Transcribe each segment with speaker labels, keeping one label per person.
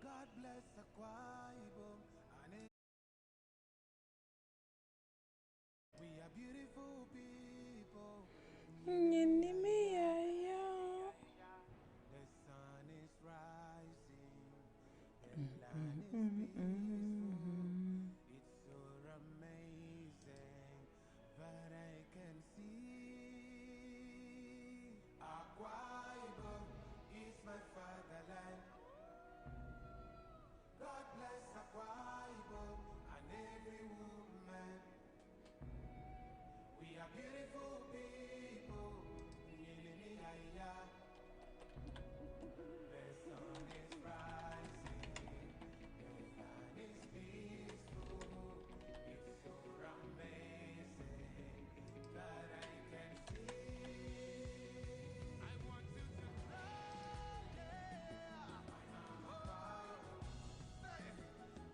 Speaker 1: God bless Akwa Ibom, and we are beautiful people. The sun is rising, the land is peaceful. It's so amazing that I can see. Akwa Ibom is my fatherland. God bless Akwa Ibom and every woman. We are beautiful people. The sun is rising, the land is peaceful. It's so amazing that I can see. I want you to know, yeah.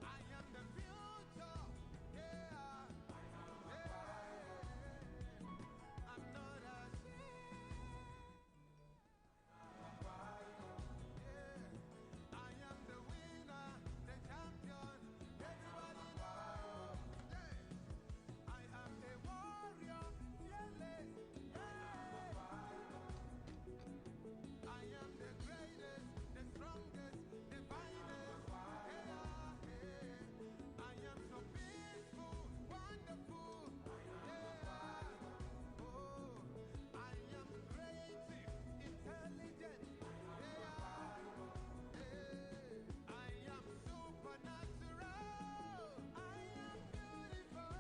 Speaker 1: I am the future, yeah. I'm not ashamed. I am the winner, the champion. Everybody know. I am a warrior, fearless. I am the greatest, the strongest, the finest. I am so peaceful, wonderful. Oh, I am creative, intelligent. I am supernatural. I am beautiful.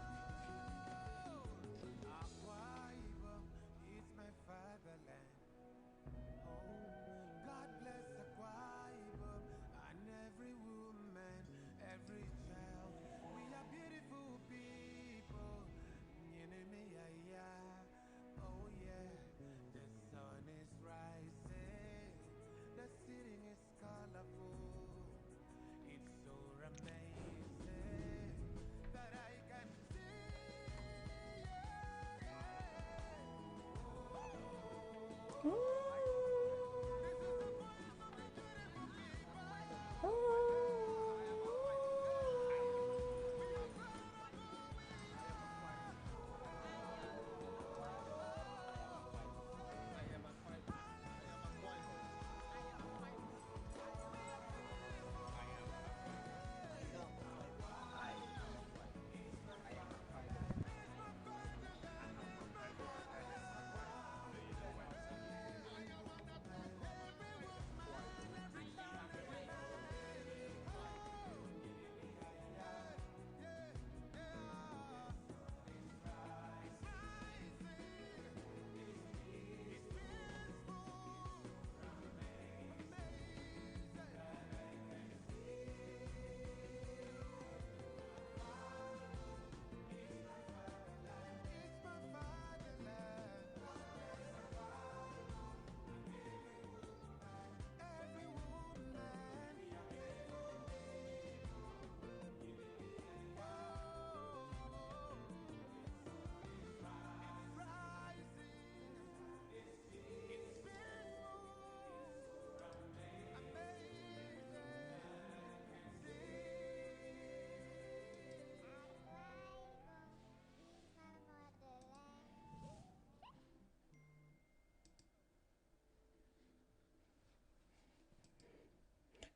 Speaker 1: Akwa Ibom is my fatherland. Oh, God bless Akwa Ibom and every woman, every child. We are beautiful people. Oh yeah, the sun is rising. The city is colorful. It's so amazing that I can see. This is the voice of the beautiful people. We are proud of who we are.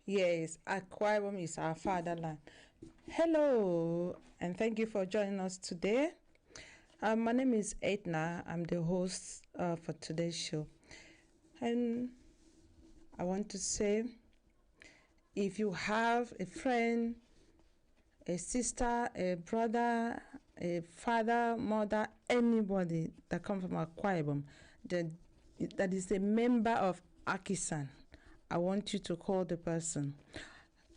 Speaker 2: Yes, Akwa Ibom is our fatherland. Hello, and thank you for joining us today. My name is Etna. I'm the host for today's show. And I want to say if you have a friend, a sister, a brother, a father, mother, anybody that comes from Akwa Ibom, that is a member of Akisan, I want you to call the person.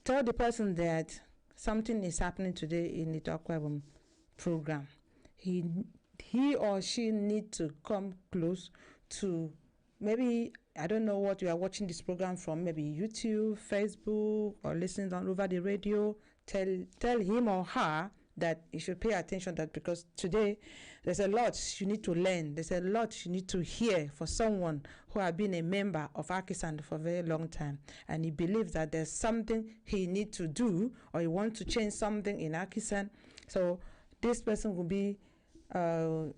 Speaker 2: Tell the person that something is happening today in the Akwa Ibom program. He or she need to come close to, maybe I don't know what you are watching this program from, maybe YouTube, Facebook, or listening on over the radio. Tell him or her that you should pay attention that, because today there's a lot you need to learn. There's a lot you need to hear for someone who has been a member of Akisan for a very long time, and he believes that there's something he needs to do, or he wants to change something in Akisan. So this person will be will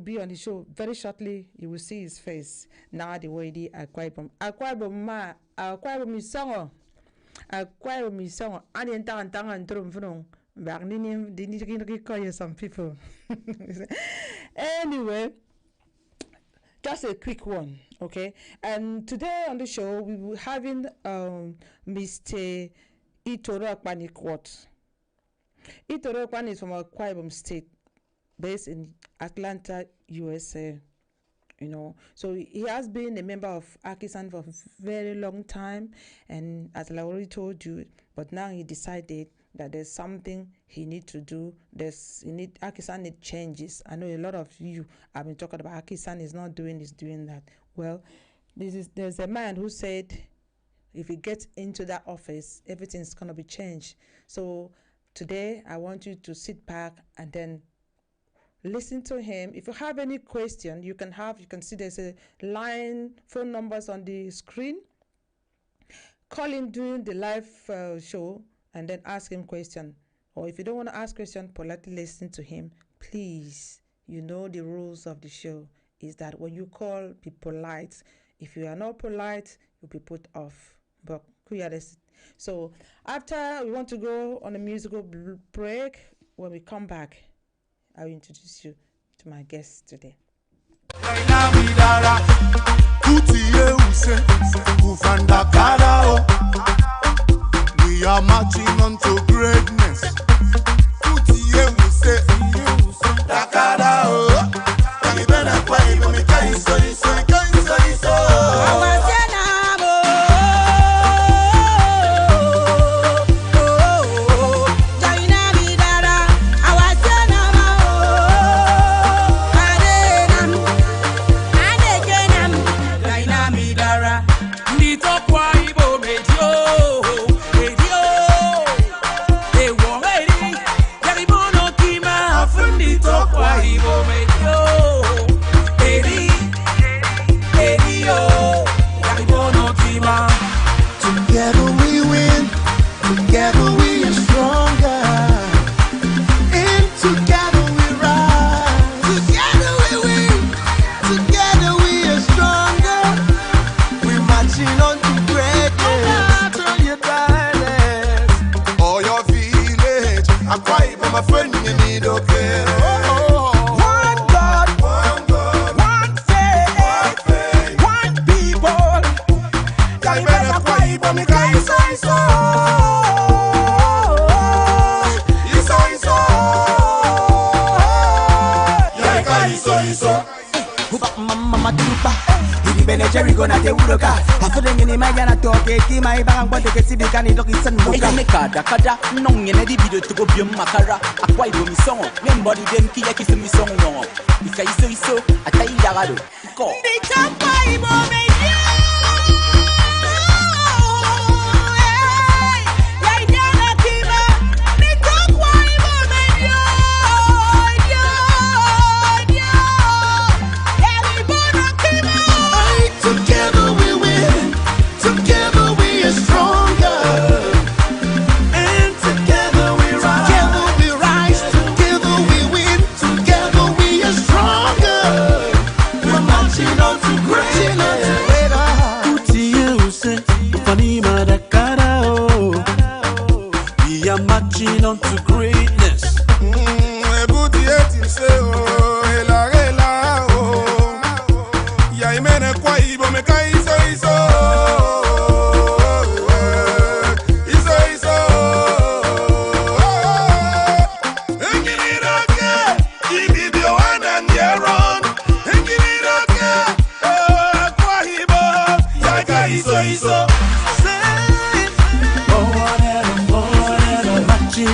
Speaker 2: be on the show very shortly. You will see his face now. The way the Akwa Ibom is song. Akwa Ibom is song. And in town back in some people. Anyway, just a quick one, okay? And today on the show we will having Mr. Itoro Akpan-Iquot. Itoro Akpan is from Akwa Ibom State, based in Atlanta, USA. So he has been a member of Akisan for a very long time, and as I already told you, but now he decided that there's something he needs to do. Akisan need changes. I know a lot of you have been talking about Akisan is not doing this, doing that. Well, there's a man who said if he gets into that office, everything's gonna be changed. So today I want you to sit back and then listen to him. If you have any question, you can see there's a line, phone numbers on the screen. Call him during the live show and then ask him question. Or if you don't want to ask question, politely listen to him. Please, you know the rules of the show is that when you call, be polite. If you are not polite, you'll be put off. But so after we want to go on a musical break, when we come back, I will introduce you to my guest today.
Speaker 1: We are marching on to greatness.
Speaker 3: Jerry gonna te uroka. After ngene magana toke ki mai bang bote ke sibika ni doki san mo. Ega me kada nong ngene di video to go biom makara. Akwa Ibom song. Membody dem ki ya ki mi song no. Ika iso atai yagado. Ko. Ndito Akwa Ibom
Speaker 1: on to greatness.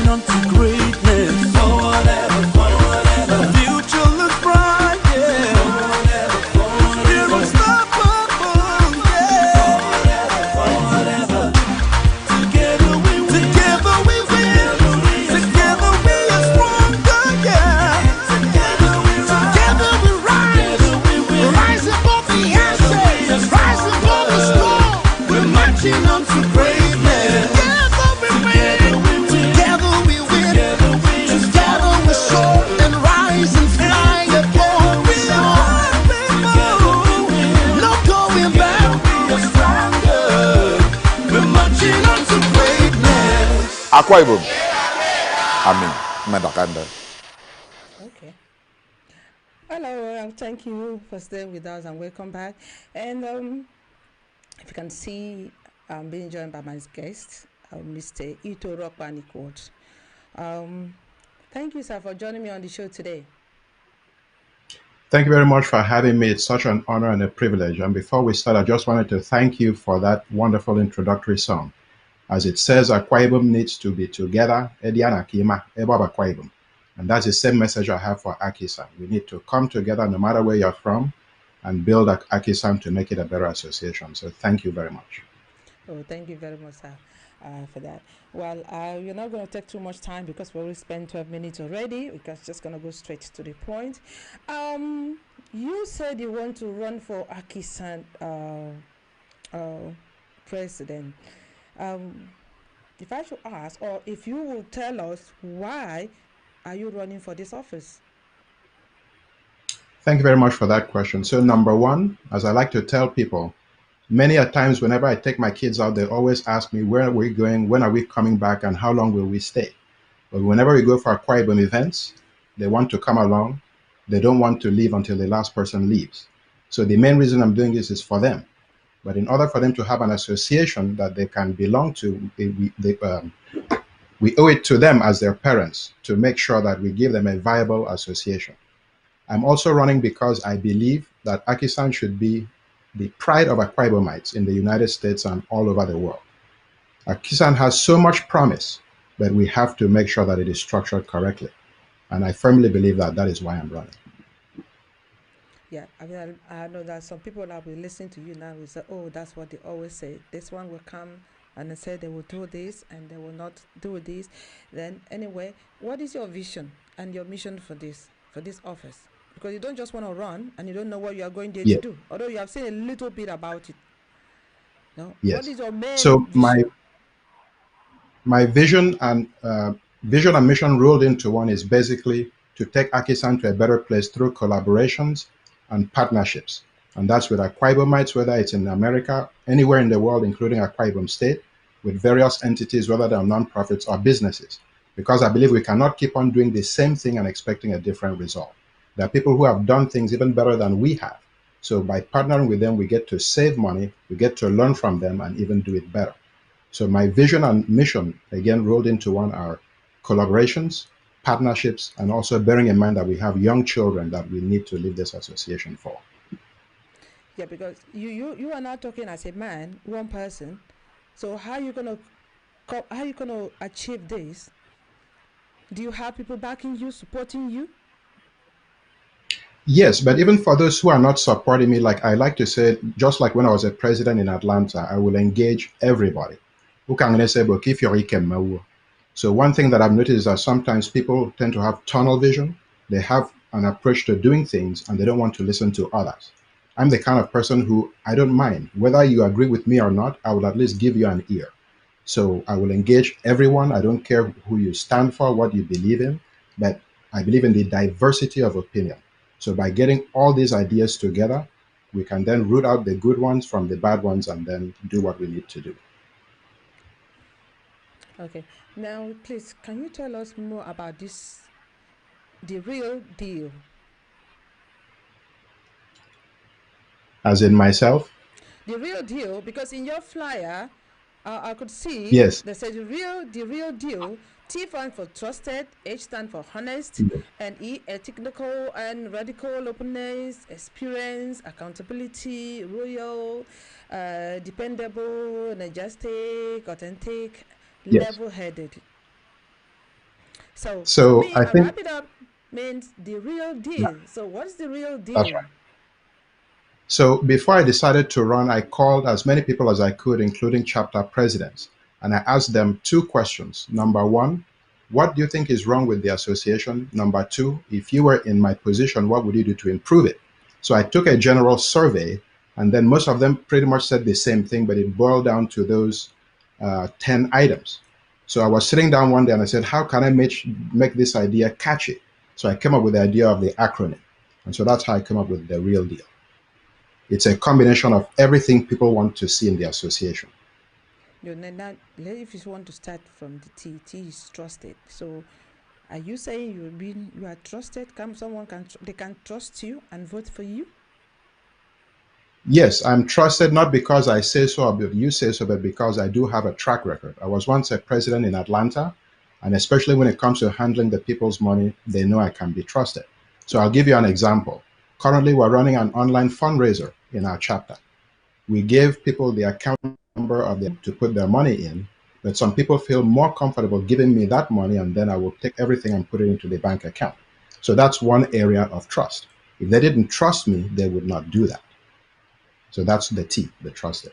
Speaker 1: On to greatness. The future looks bright, yeah. We're unstoppable, yeah. Together we win. Together we win. Together we
Speaker 4: Akwa Ibom. Amen. Medakanda.
Speaker 2: Okay. Hello, thank you for staying with us and welcome back. And if you can see, I'm being joined by my guest, Mr. Itoro Akpan-Iquot. Thank you, sir, for joining me on the show today.
Speaker 5: Thank you very much for having me. It's such an honor and a privilege. And before we start, I just wanted to thank you for that wonderful introductory song. As it says, Akwa Ibom needs to be together. Ediana Kima, Ebob Akwa Ibom. And that's the same message I have for Aki-san. We need to come together no matter where you're from and build Aki-san to make it a better association. So thank you very much.
Speaker 2: Oh, thank you very much, sir, for that. Well, we're not going to take too much time because we already spent 12 minutes already. We're just going to go straight to the point. You said you want to run for Aki-san president. If I should ask, or if you will tell us, why are you running for this office?
Speaker 5: Thank you very much for that question. So number one, as I like to tell people, many a times whenever I take my kids out, they always ask me, where are we going, when are we coming back, and how long will we stay? But whenever we go for Akwa Ibom events, they want to come along. They don't want to leave until the last person leaves. So the main reason I'm doing this is for them. But in order for them to have an association that they can belong to, we owe it to them as their parents to make sure that we give them a viable association. I'm also running because I believe that Aki-san should be the pride of Akwa Ibomites in the United States and all over the world. Aki-san has so much promise, but we have to make sure that it is structured correctly. And I firmly believe that that is why I'm running.
Speaker 2: Yeah, I mean, I know that some people that will listen to you now will say, oh, that's what they always say. This one will come and they say they will do this and they will not do this. Then anyway, what is your vision and your mission for this office? Because you don't just want to run and you don't know what you are going there to do. Although you have seen a little bit about it. No?
Speaker 5: Yes.
Speaker 2: What is your main
Speaker 5: so
Speaker 2: vision?
Speaker 5: my vision and mission rolled into one is basically to take Aki-san to a better place through collaborations and partnerships. And that's with Akwa Ibomites, whether it's in America, anywhere in the world, including Akwa Ibom State, with various entities, whether they're nonprofits or businesses. Because I believe we cannot keep on doing the same thing and expecting a different result. There are people who have done things even better than we have. So by partnering with them, we get to save money, we get to learn from them and even do it better. So my vision and mission, again, rolled into one are collaborations, partnerships, and also bearing in mind that we have young children that we need to leave this association for.
Speaker 2: Yeah, because you are not talking as a man, one person. So how are you gonna achieve this? Do you have people backing you, supporting you?
Speaker 5: Yes, but even for those who are not supporting me, like I like to say, just like when I was a president in Atlanta, I will engage everybody. So one thing that I've noticed is that sometimes people tend to have tunnel vision. They have an approach to doing things and they don't want to listen to others. I'm the kind of person who I don't mind. Whether you agree with me or not, I will at least give you an ear. So I will engage everyone. I don't care who you stand for, what you believe in, but I believe in the diversity of opinion. So by getting all these ideas together, we can then root out the good ones from the bad ones and then do what we need to do.
Speaker 2: Okay. Now, please, can you tell us more about the real deal?
Speaker 5: As in myself?
Speaker 2: The real deal, because in your flyer, I could see
Speaker 5: Yes.
Speaker 2: they said the real deal. T stands for trusted, H stands for honest, and E technical and radical openness, experience, accountability, royal, dependable, energetic, authentic, level-headed. So for me,
Speaker 5: I think
Speaker 2: wrap it up means the real deal.
Speaker 5: Yeah.
Speaker 2: So what is the real deal?
Speaker 5: That's right. So before I decided to run, I called as many people as I could, including chapter presidents, and I asked them two questions. Number one, what do you think is wrong with the association? Number two, if you were in my position, what would you do to improve it? So I took a general survey, and then most of them pretty much said the same thing, but it boiled down to those 10 items. So I was sitting down one day and I said, how can I make this idea catchy? So I came up with the idea of the acronym. And so that's how I came up with the real deal. It's a combination of everything people want to see in the association.
Speaker 2: Now, if you want to start from the T, T is trusted. So, are you saying you are trusted? They can trust you and vote for you?
Speaker 5: Yes, I'm trusted not because I say so or you say so, but because I do have a track record. I was once a president in Atlanta, and especially when it comes to handling the people's money, they know I can be trusted. So I'll give you an example. Currently, we're running an online fundraiser in our chapter. We gave people the account number to put their money in, but some people feel more comfortable giving me that money, and then I will take everything and put it into the bank account. So that's one area of trust. If they didn't trust me, they would not do that. So that's the T, the trusted.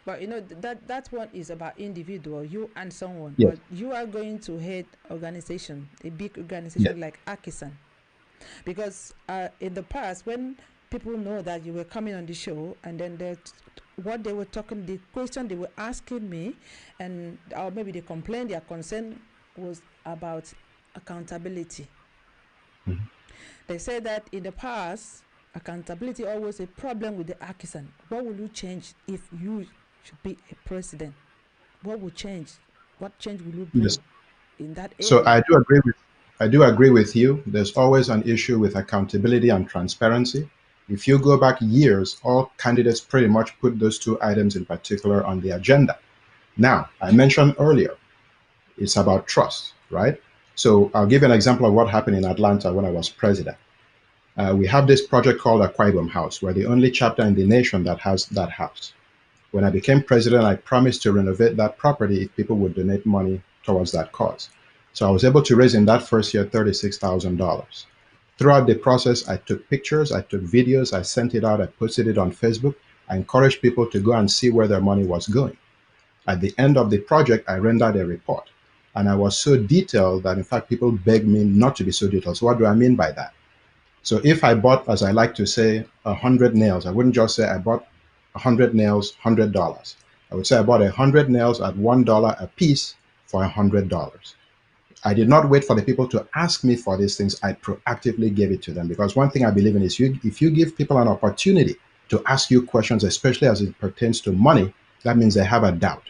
Speaker 2: But that one is about individual, you and someone.
Speaker 5: Yes.
Speaker 2: But you are going to head organization, a big organization like Akisan. Because in the past, when people know that you were coming on the show, and then what they were talking, the question they were asking me, or maybe the complaint, their concern was about accountability.
Speaker 5: Mm-hmm.
Speaker 2: They said that in the past, accountability always a problem with the Akisan. What will you change if you should be a president? What will change? What change will you bring in that area?
Speaker 5: So I do agree with you. There's always an issue with accountability and transparency. If you go back years, all candidates pretty much put those two items in particular on the agenda. Now, I mentioned earlier, it's about trust, right? So I'll give you an example of what happened in Atlanta when I was president. We have this project called Akwa Ibom House. We're the only chapter in the nation that has that house. When I became president, I promised to renovate that property if people would donate money towards that cause. So I was able to raise in that first year $36,000. Throughout the process, I took pictures, I took videos, I sent it out, I posted it on Facebook. I encouraged people to go and see where their money was going. At the end of the project, I rendered a report. And I was so detailed that, in fact, people begged me not to be so detailed. So what do I mean by that? So if I bought, as I like to say, 100 nails, I wouldn't just say I bought 100 nails, $100. I would say I bought 100 nails at $1 a piece for $100. I did not wait for the people to ask me for these things. I proactively gave it to them, because one thing I believe in is if you give people an opportunity to ask you questions, especially as it pertains to money, that means they have a doubt,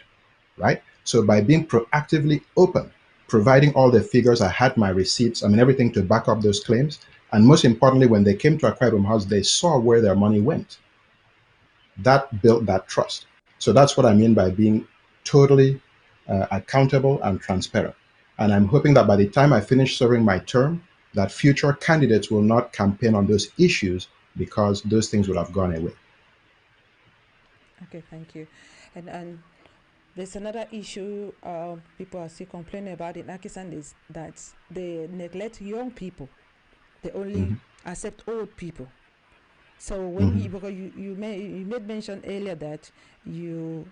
Speaker 5: right? So by being proactively open, providing all the figures, I had my receipts, everything to back up those claims. And most importantly, when they came to Akwa Ibom House, they saw where their money went. That built that trust. So that's what I mean by being totally accountable and transparent. And I'm hoping that by the time I finish serving my term, that future candidates will not campaign on those issues, because those things will have gone away.
Speaker 2: Okay, thank you. And there's another issue people are still complaining about in Akisan, is that they neglect young people. They only accept old people. So when because you made mention earlier that you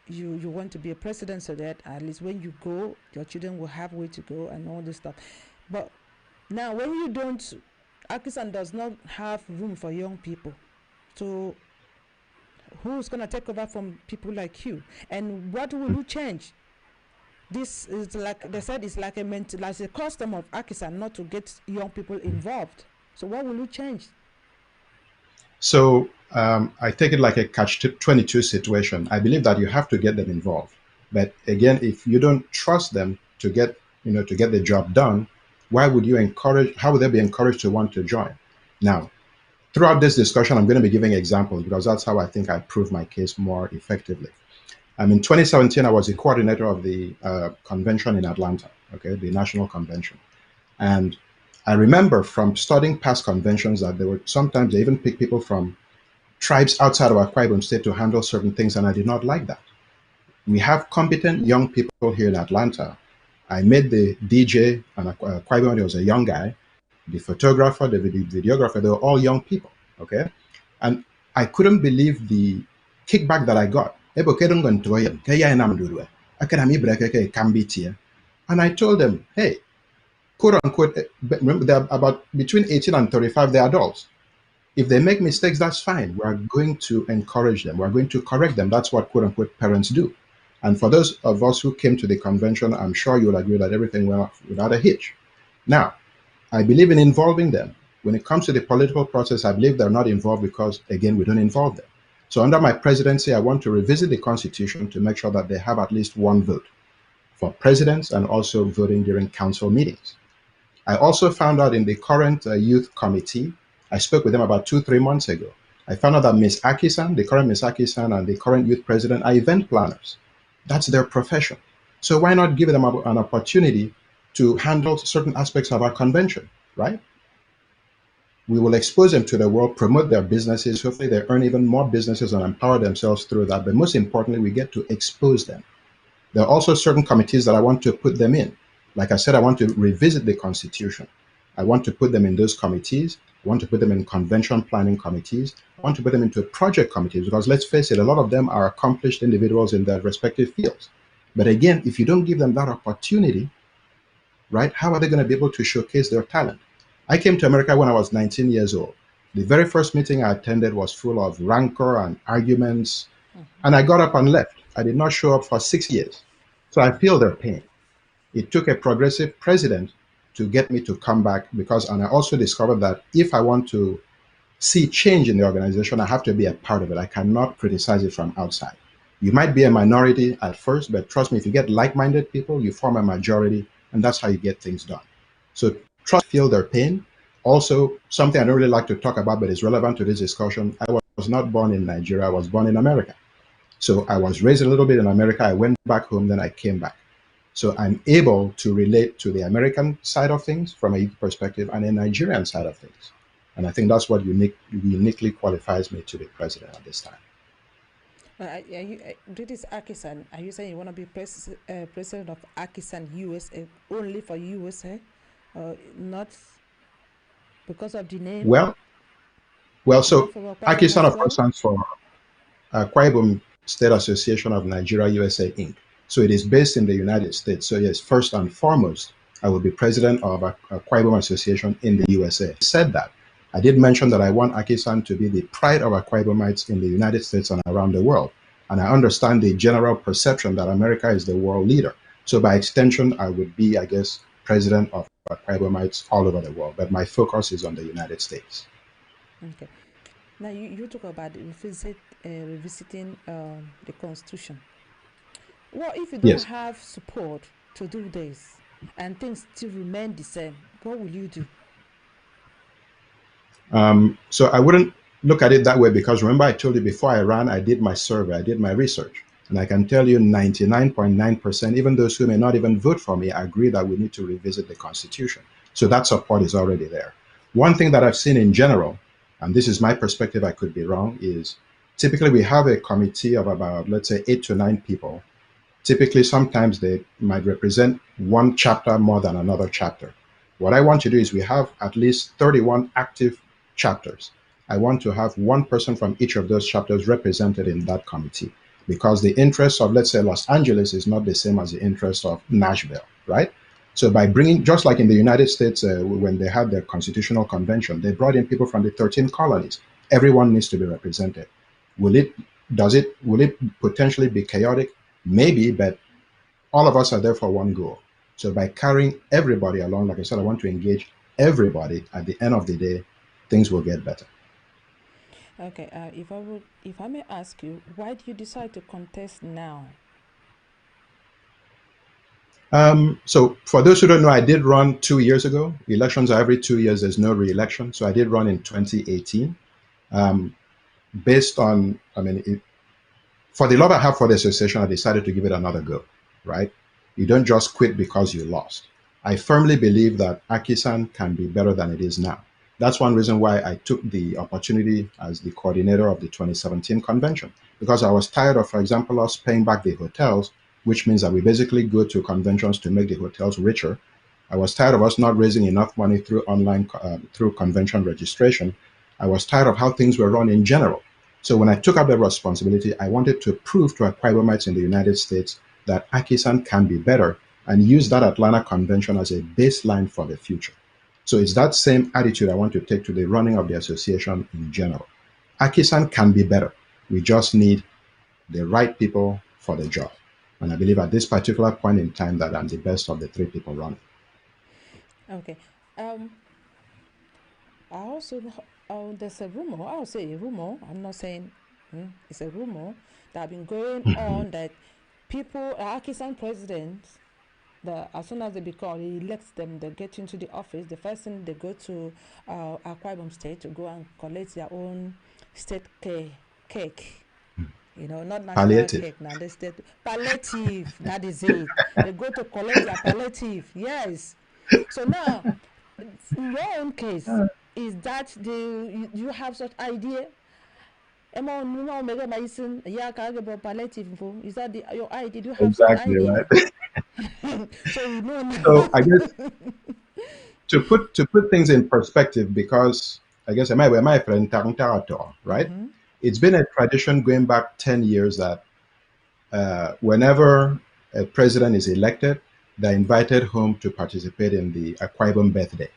Speaker 2: want to be a president, so that at least when you go, your children will have way to go and all this stuff. But now when you don't, Akisan does not have room for young people. So who's gonna take over from people like you? And what will you change? This is like they said, it's like a custom of Akisan not to get young people involved. So what will you change?
Speaker 5: So I take it like a catch-22 situation. I believe that you have to get them involved. But again, if you don't trust them to get the job done, why would you encourage? How would they be encouraged to want to join? Now, throughout this discussion, I'm going to be giving examples, because that's how I think I prove my case more effectively. In 2017, I was the coordinator of the convention in Atlanta, the national convention. And I remember from studying past conventions that there were sometimes they even pick people from tribes outside of Akwa Ibom State to handle certain things, and I did not like that. We have competent young people here in Atlanta. I made the DJ, and Akwa Ibom was a young guy, the photographer, the videographer, they were all young people, And I couldn't believe the kickback that I got. And I told them, hey, quote unquote, remember they're about between 18 and 35, they're adults. If they make mistakes, that's fine. We're going to encourage them. We're going to correct them. That's what quote unquote parents do. And for those of us who came to the convention, I'm sure you'll agree that everything went off without a hitch. Now, I believe in involving them. When it comes to the political process, I believe they're not involved because, again, we don't involve them. So under my presidency, I want to revisit the Constitution to make sure that they have at least one vote for presidents and also voting during council meetings. I also found out in the current youth committee, I spoke with them about 2-3 months ago. I found out that Ms. Akisan, the current Ms. Akisan and the current youth president are event planners. That's their profession. So why not give them an opportunity to handle certain aspects of our convention, right? We will expose them to the world, promote their businesses. Hopefully they earn even more businesses and empower themselves through that. But most importantly, we get to expose them. There are also certain committees that I want to put them in. Like I said, I want to revisit the Constitution. I want to put them in those committees. I want to put them in convention planning committees. I want to put them into project committees because let's face it, a lot of them are accomplished individuals in their respective fields. But again, if you don't give them that opportunity, right, how are they going to be able to showcase their talent? I came to America when I was 19 years old. The very first meeting I attended was full of rancor and arguments, and I got up and left. I did not show up for 6 years. So I feel their pain. It took a progressive president to get me to come back and I also discovered that if I want to see change in the organization, I have to be a part of it. I cannot criticize it from outside. You might be a minority at first, but trust me, if you get like-minded people, you form a majority, and that's how you get things done. So trust, feel their pain. Also, something I don't really like to talk about, but is relevant to this discussion, I was not born in Nigeria, I was born in America. So I was raised a little bit in America, I went back home, then I came back. So I'm able to relate to the American side of things from a youth perspective and a Nigerian side of things. And I think that's what uniquely qualifies me to be president at this time.
Speaker 2: This Akisan, are you saying you want to be president of Akisan USA, only for USA? Not because of the name?
Speaker 5: Well, so Akisan, of course, stands for Akwa Ibom State Association of Nigeria USA, Inc. So it is based in the United States. So yes, first and foremost, I will be president of Akwa Ibom Association in the USA. I said that. I did mention that I want Akisan to be the pride of Akwa Ibomites in the United States and around the world. And I understand the general perception that America is the world leader. So by extension, I would be, I guess, president of Akwa Ibomites all over the world. But my focus is on the United States.
Speaker 2: Okay. Now you talk about revisiting the Constitution. What if you don't have support to do this and things still remain the same? What will you do?
Speaker 5: So I wouldn't look at it that way because remember I told you before I ran, I did my survey, I did my research. And I can tell you 99.9%, even those who may not even vote for me, agree that we need to revisit the Constitution. So that support is already there. One thing that I've seen in general, and this is my perspective, I could be wrong, is typically we have a committee of about, let's say, 8 to 9 people. Typically, sometimes they might represent one chapter more than another chapter. What I want to do is we have at least 31 active chapters. I want to have one person from each of those chapters represented in that committee because the interest of, let's say, Los Angeles is not the same as the interest of Nashville, right? So by bringing, just like in the United States, when they had their constitutional convention, they brought in people from the 13 colonies. Everyone needs to be represented. Will it potentially be chaotic? Maybe, but all of us are there for one goal. So by carrying everybody along, like I said, I want to engage everybody. At the end of the day, things will get better.
Speaker 2: Okay, if I may ask you, why do you decide to contest now?
Speaker 5: So for those who don't know, I did run 2 years ago. Elections are every 2 years. There's no re-election. So I did run in 2018. Based on, for the love I have for the association, I decided to give it another go, right? You don't just quit because you lost. I firmly believe that Akisan can be better than it is now. That's one reason why I took the opportunity as the coordinator of the 2017 convention, because I was tired of, for example, us paying back the hotels, which means that we basically go to conventions to make the hotels richer. I was tired of us not raising enough money through online, through convention registration. I was tired of how things were run in general. So when I took up the responsibility, I wanted to prove to Akwa Ibomites in the United States that Akisan can be better and use that Atlanta convention as a baseline for the future. So it's that same attitude I want to take to the running of the association in general. Akisan can be better. We just need the right people for the job. And I believe at this particular point in time that I'm the best of the 3 people running.
Speaker 2: Okay. I also, there's a rumor, I'll say a rumor, I'm not saying It's a rumor that have been going on that people, Akisan president, as soon as they become, he elects them, they get into the office. The first thing they go to Akwa Ibom State to go and collect their own state cake. You know, not national
Speaker 5: Palliative.
Speaker 2: cake now. The state palliative. That is it. They go to collect their palliative. Yes. So now, in your own case, is that you have such idea? Is that your idea? Do you have such
Speaker 5: Exactly
Speaker 2: idea?
Speaker 5: right.
Speaker 2: So you know now.
Speaker 5: So I guess to put things in perspective, because I guess my friend Tarantarator, right? It's been a tradition going back 10 years that whenever a president is elected, they're invited home to participate in the Akwa Ibom birthday.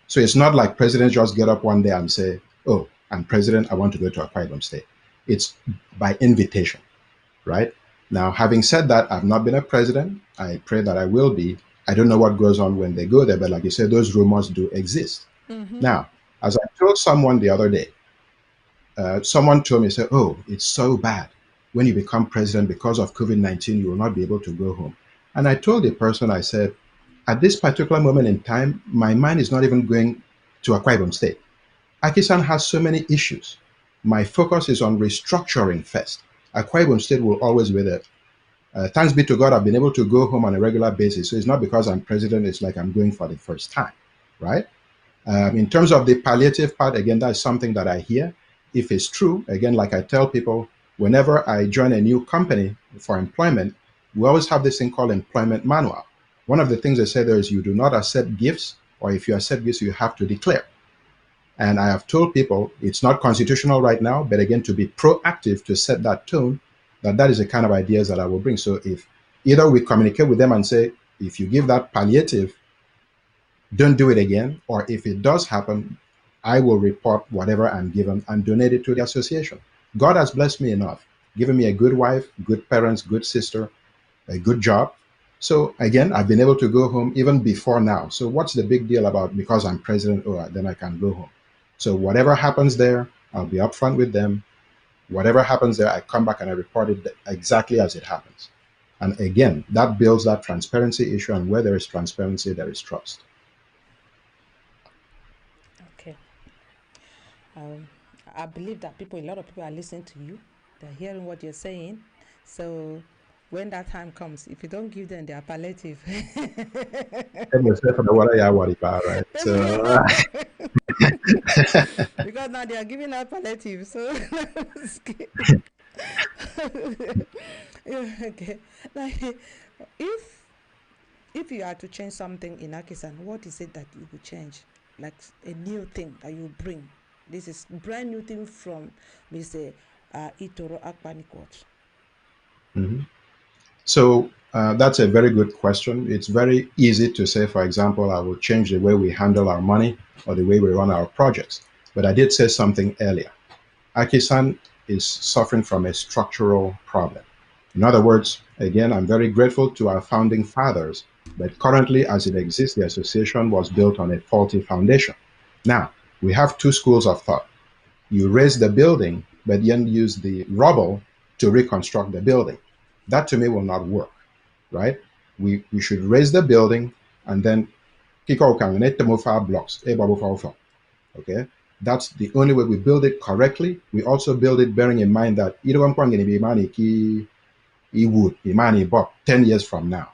Speaker 5: So it's not like presidents just get up one day and say, "Oh, I'm president, I want to go to Akwa Ibom State." It's by invitation, right? Now, having said that, I've not been a president. I pray that I will be. I don't know what goes on when they go there, but like you said, those rumors do exist. Now, as I told someone the other day, someone told me, said, "Oh, it's so bad. When you become president because of COVID-19, you will not be able to go home." And I told the person, I said, at this particular moment in time, my mind is not even going to Akwa Ibom State. Akisan has so many issues. My focus is on restructuring first. Akwa Ibom State will always be there. Thanks be to God, I've been able to go home on a regular basis. So it's not because I'm president, it's like I'm going for the first time, right? In terms of the palliative part, again, that's something that I hear. If it's true, again, like I tell people, whenever I join a new company for employment, we always have this thing called employment manual. One of the things they say there is you do not accept gifts, or if you accept gifts, you have to declare. And I have told people it's not constitutional right now, but again, to be proactive, to set that tone, that is the kind of ideas that I will bring. So if either we communicate with them and say, if you give that palliative, don't do it again, or if it does happen, I will report whatever I'm given and donate it to the association. God has blessed me enough, given me a good wife, good parents, good sister, a good job. So again, I've been able to go home even before now. So what's the big deal about because I'm president, oh, then I can go home? So whatever happens there, I'll be upfront with them. Whatever happens there, I come back and I report it exactly as it happens. And again, that builds that transparency issue, and where there is transparency, there is trust.
Speaker 2: Okay. I believe that a lot of people are listening to you. They're hearing what you're saying. So when that time comes, if you don't give them their palliative,
Speaker 5: Right? So
Speaker 2: because now they are giving out palliative, so okay. Like, if you are to change something in Akisan, what is it that you would change? Like a new thing that you bring. This is brand new thing from Mr. Itoro Akpan-Iquot.
Speaker 5: So that's a very good question. It's very easy to say, for example, I will change the way we handle our money or the way we run our projects. But I did say something earlier. Akisan is suffering from a structural problem. In other words, again, I'm very grateful to our founding fathers, but currently as it exists, the association was built on a faulty foundation. Now, we have two schools of thought. You raise the building, but then use the rubble to reconstruct the building. That to me will not work, right? We should raise the building and then blocks. Okay? That's the only way we build it correctly. We also build it bearing in mind that Bob 10 years from now.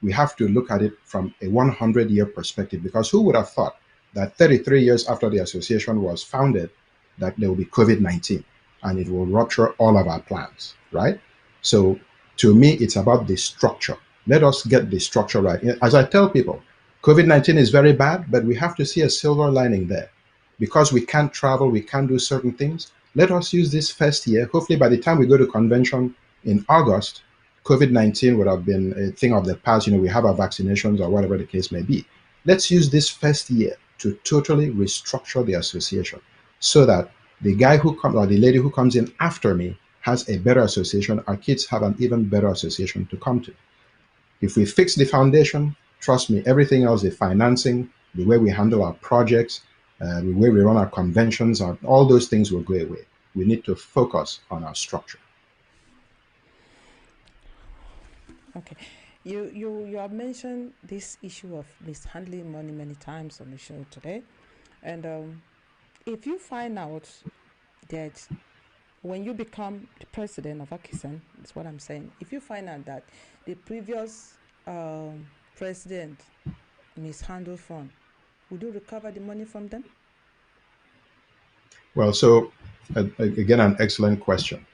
Speaker 5: We have to look at it from a 100-year perspective, because who would have thought that 33 years after the association was founded, that there will be COVID-19 and it will rupture all of our plans, right? So to me, it's about the structure. Let us get the structure right. As I tell people, COVID-19 is very bad, but we have to see a silver lining there. Because we can't travel, we can't do certain things, let us use this first year. Hopefully by the time we go to convention in August, COVID-19 would have been a thing of the past. We have our vaccinations or whatever the case may be. Let's use this first year to totally restructure the association so that the guy who comes or the lady who comes in after me has a better association. Our kids have an even better association to come to. If we fix the foundation, trust me, everything else, the financing, the way we handle our projects, the way we run our conventions, all those things will go away. we need to focus on our structure.
Speaker 2: Okay. You have mentioned this issue of mishandling money many times on the show today. And if you find out that when you become the president of Akisan, that's what I'm saying, if you find out that the previous president mishandled fund, would you recover the money from them?
Speaker 5: Well, so again, an excellent question.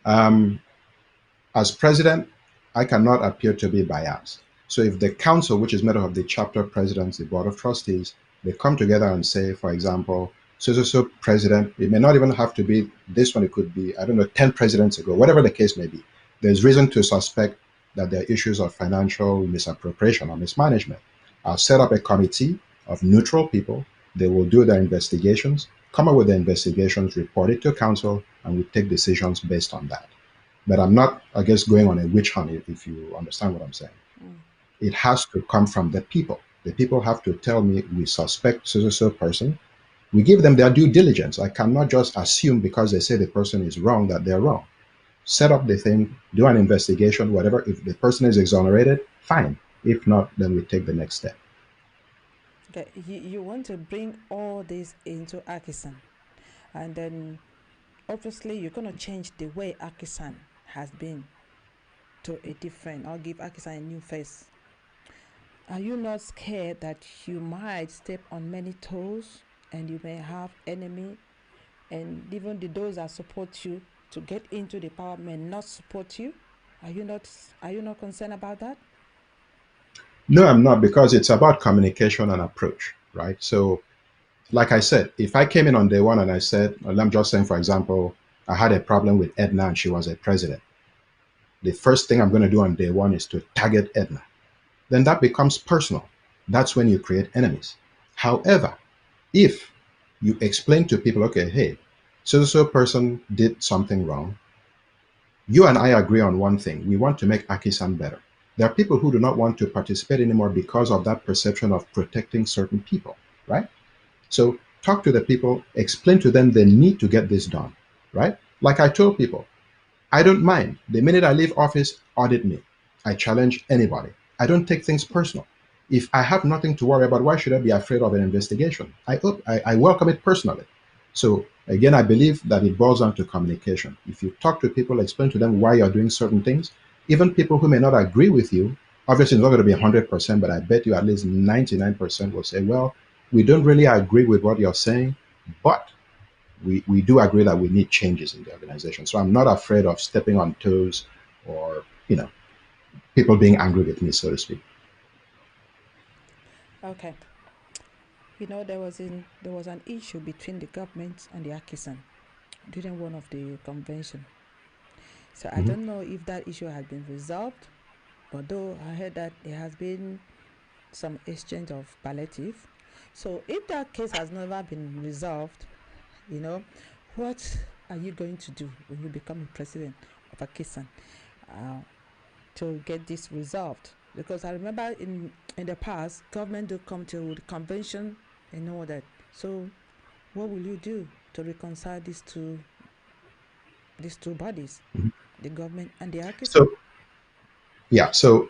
Speaker 5: As president, I cannot appear to be biased. So if the council, which is made up of the chapter presidents, the board of trustees, they come together and say, for example, so president, it may not even have to be this one, it could be, I don't know, 10 presidents ago, whatever the case may be. There's reason to suspect that there are issues of financial misappropriation or mismanagement. I'll set up a committee of neutral people. They will do their investigations, come up with the investigations, report it to council, and we take decisions based on that. But I'm not, I guess, going on a witch hunt, if you understand what I'm saying. It has to come from the people. The people have to tell me, we suspect so person. We give them their due diligence. I cannot just assume because they say the person is wrong that they're wrong. Set up the thing, do an investigation, whatever. If the person is exonerated, fine. If not, then we take the next step.
Speaker 2: Okay, you want to bring all this into Akisan, and then obviously you're going to change the way Akisan has been to a different, I'll give Akisan a new face. Are you not scared that you might step on many toes and you may have enemy, and even those that support you to get into the power may not support you? Are you not concerned about that?
Speaker 5: No, I'm not, because it's about communication and approach, right? So, like I said, if I came in on day one and I said, I'm just saying, for example, I had a problem with Edna and she was a president, the first thing I'm going to do on day one is to target Edna. Then that becomes personal. That's when you create enemies. However, if you explain to people, okay, hey, so person did something wrong, you and I agree on one thing. We want to make Akisan better. There are people who do not want to participate anymore because of that perception of protecting certain people, right? So talk to the people, explain to them the need to get this done, right? Like I told people, I don't mind. The minute I leave office, audit me. I challenge anybody. I don't take things personal. If I have nothing to worry about, why should I be afraid of an investigation? I welcome it personally. So again, I believe that it boils down to communication. If you talk to people, explain to them why you're doing certain things, even people who may not agree with you, obviously it's not going to be 100%, but I bet you at least 99% will say, well, we don't really agree with what you're saying, but we do agree that we need changes in the organization. So I'm not afraid of stepping on toes or, people being angry with me, so to speak.
Speaker 2: Okay. There was an issue between the government and the Akisan during one of the convention. So I don't know if that issue has been resolved, although I heard that there has been some exchange of palliative. So if that case has never been resolved, what are you going to do when you become president of Akisan to get this resolved? Because I remember in the past, government do come to the convention and all that. So what will you do to reconcile these two bodies, the government and the Akisan?
Speaker 5: So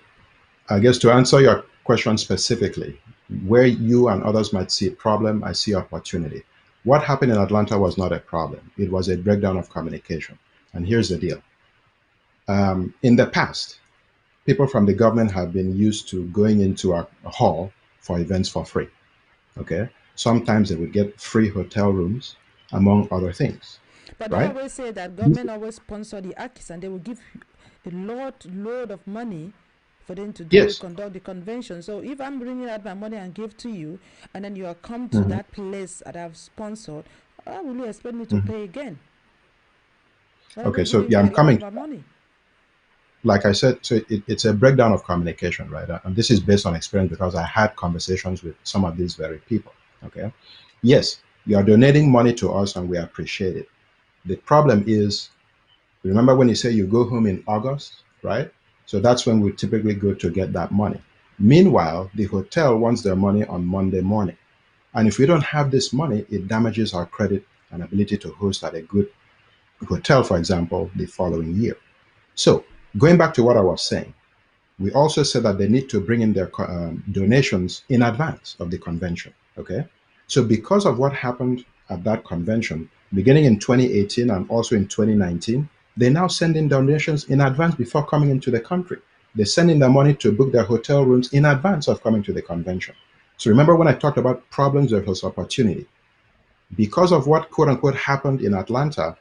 Speaker 5: I guess to answer your question specifically, where you and others might see a problem, I see opportunity. What happened in Atlanta was not a problem. It was a breakdown of communication. And here's the deal. In the past, people from the government have been used to going into a hall for events for free. Okay? Sometimes they would get free hotel rooms, among other things.
Speaker 2: But
Speaker 5: right?
Speaker 2: they always say that government always sponsor the Akis, and they will give a load of money for them to conduct the convention. So if I'm bringing out my money and give to you, and then you are come to that place that I've sponsored, how will you expect me to pay again?
Speaker 5: Okay, so I'm coming. Like I said, so it's a breakdown of communication, right? And this is based on experience because I had conversations with some of these very people. Okay, yes, you are donating money to us and we appreciate it. The problem is, remember when you say you go home in August, right? So that's when we typically go to get that money. Meanwhile, the hotel wants their money on Monday morning. And if we don't have this money, it damages our credit and ability to host at a good hotel, for example, the following year. So going back to what I was saying, we also said that they need to bring in their donations in advance of the convention. Okay. So because of what happened at that convention, beginning in 2018 and also in 2019, they now send in donations in advance before coming into the country. They send in their money to book their hotel rooms in advance of coming to the convention. So remember when I talked about problems versus opportunity? Because of what quote unquote happened in Atlanta,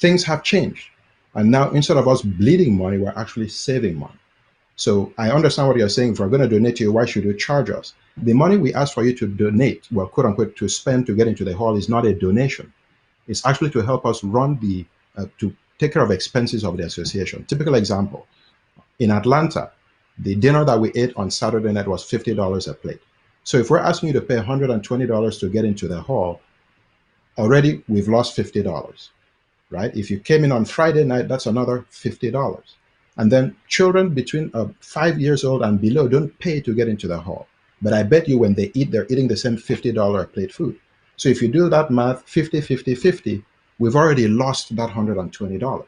Speaker 5: things have changed. And now instead of us bleeding money, we're actually saving money. So I understand what you're saying. If we're going to donate to you, why should you charge us? The money we ask for you to donate, well, quote unquote, to spend to get into the hall is not a donation. It's actually to help us run to take care of expenses of the association. Typical example, in Atlanta, the dinner that we ate on Saturday night was $50 a plate. So if we're asking you to pay $120 to get into the hall, already we've lost $50, right? If you came in on Friday night, that's another $50. And then children between 5 years old and below don't pay to get into the hall. But I bet you when they eat, they're eating the same $50 a plate food. So if you do that math, 50, 50, 50, we've already lost that $120.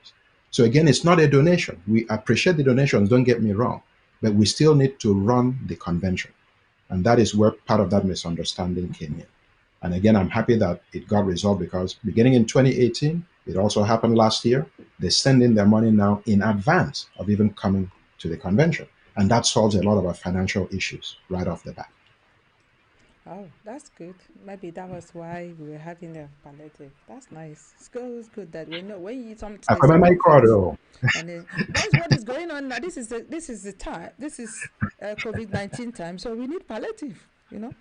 Speaker 5: So again, it's not a donation. We appreciate the donations, don't get me wrong, but we still need to run the convention. And that is where part of that misunderstanding came in. And again, I'm happy that it got resolved because beginning in 2018, it also happened last year. They send in their money now in advance of even coming to the convention. And that solves a lot of our financial issues right off the bat.
Speaker 2: Oh, that's good. Maybe that was why we were having a palliative. That's nice. It's good that we know when you eat something
Speaker 5: I
Speaker 2: is a
Speaker 5: remember
Speaker 2: comfort. And then that's what is going on now. This is the time. This is COVID-19 time. So we need palliative. You know,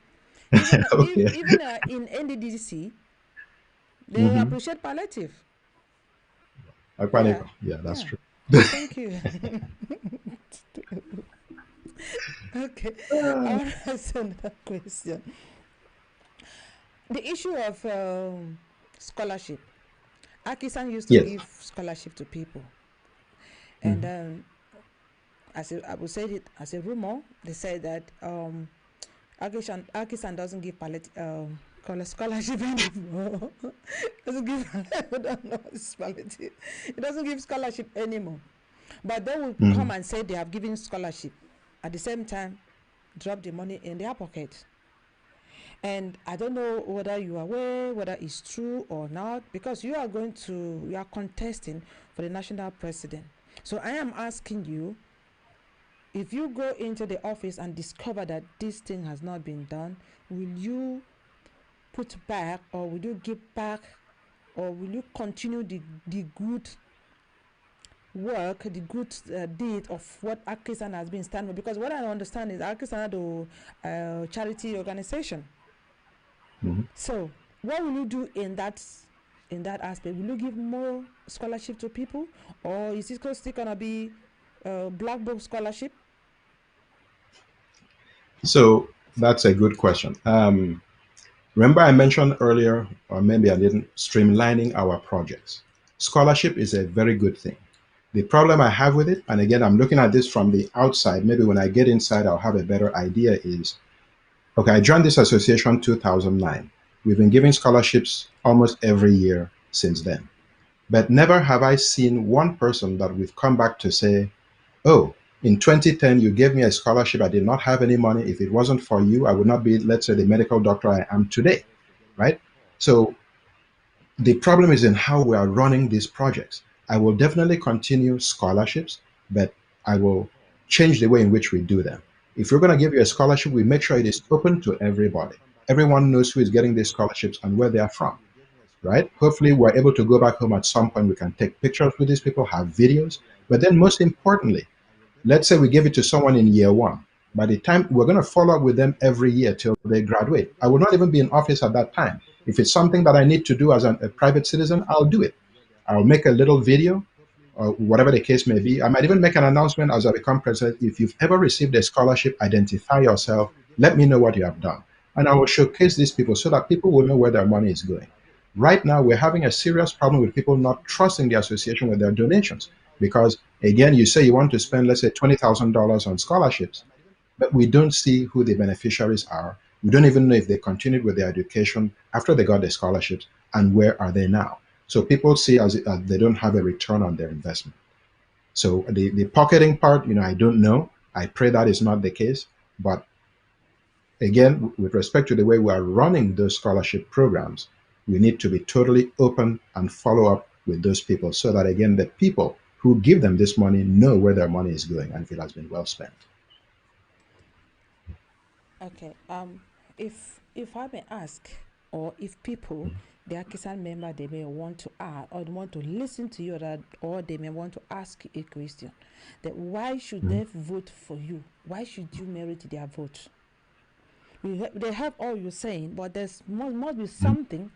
Speaker 5: Okay.
Speaker 2: even in NDDC, they appreciate palliative.
Speaker 5: Akpan-Iquot. Yeah, that's true.
Speaker 2: Thank you. Okay, I want to ask another question. The issue of scholarship. Aki-san used to
Speaker 5: Yes.
Speaker 2: give scholarship to people, and I would say it as a rumor. They said that Aki-san doesn't give scholarship anymore. Doesn't give. I don't know what's palliative. He doesn't give scholarship anymore. But they will come and say they have given scholarship. At the same time, drop the money in their pocket. And I don't know whether you are aware, whether it's true or not, because you are contesting for the national president. So I am asking you, if you go into the office and discover that this thing has not been done, will you put back, or will you give back, or will you continue the good work, the good deed of what Aki-san has been standing for? Because what I understand is Aki-san had a charity organization. So what will you do in that aspect? Will you give more scholarship to people, or is it still gonna be black book scholarship?
Speaker 5: So that's a good question. Remember I mentioned earlier, or maybe I didn't, streamlining our projects. Scholarship is a very good thing. The problem I have with it, and again, I'm looking at this from the outside, maybe when I get inside, I'll have a better idea, is, okay, I joined this association 2009. We've been giving scholarships almost every year since then. But never have I seen one person that we've come back to say, oh, in 2010, you gave me a scholarship. I did not have any money. If it wasn't for you, I would not be, let's say, the medical doctor I am today, right? So the problem is in how we are running these projects. I will definitely continue scholarships, but I will change the way in which we do them. If we're going to give you a scholarship, we make sure it is open to everybody. Everyone knows who is getting these scholarships and where they are from, right? Hopefully, we're able to go back home at some point. We can take pictures with these people, have videos. But then most importantly, let's say we give it to someone in year one. By the time we're going to follow up with them every year till they graduate, I will not even be in office at that time. If it's something that I need to do as a private citizen, I'll do it. I'll make a little video, or whatever the case may be. I might even make an announcement as I become president. If you've ever received a scholarship, identify yourself. Let me know what you have done. And I will showcase these people so that people will know where their money is going. Right now, we're having a serious problem with people not trusting the association with their donations. Because, again, you say you want to spend, let's say, $20,000 on scholarships, but we don't see who the beneficiaries are. We don't even know if they continued with their education after they got the scholarships, and where are they now. So people see as they don't have a return on their investment. So the pocketing part, I don't know. I pray that is not the case. But again, with respect to the way we are running those scholarship programs, we need to be totally open and follow up with those people so that, again, the people who give them this money know where their money is going and if it has been well spent.
Speaker 2: Okay. If I may ask, or if people, the Akisan member, they may want to ask or want to listen to you, or they may want to ask you a question, that why should they vote for you? Why should you merit their vote? They have all you're saying, but there's must be something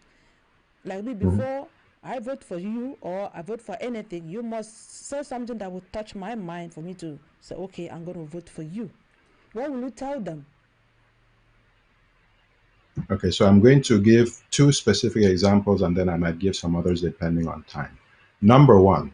Speaker 2: like me before I vote for you or I vote for anything. You must say something that will touch my mind for me to say, okay, I'm going to vote for you. What will you tell them?
Speaker 5: Okay, so I'm going to give 2 specific examples and then I might give some others depending on time. Number 1,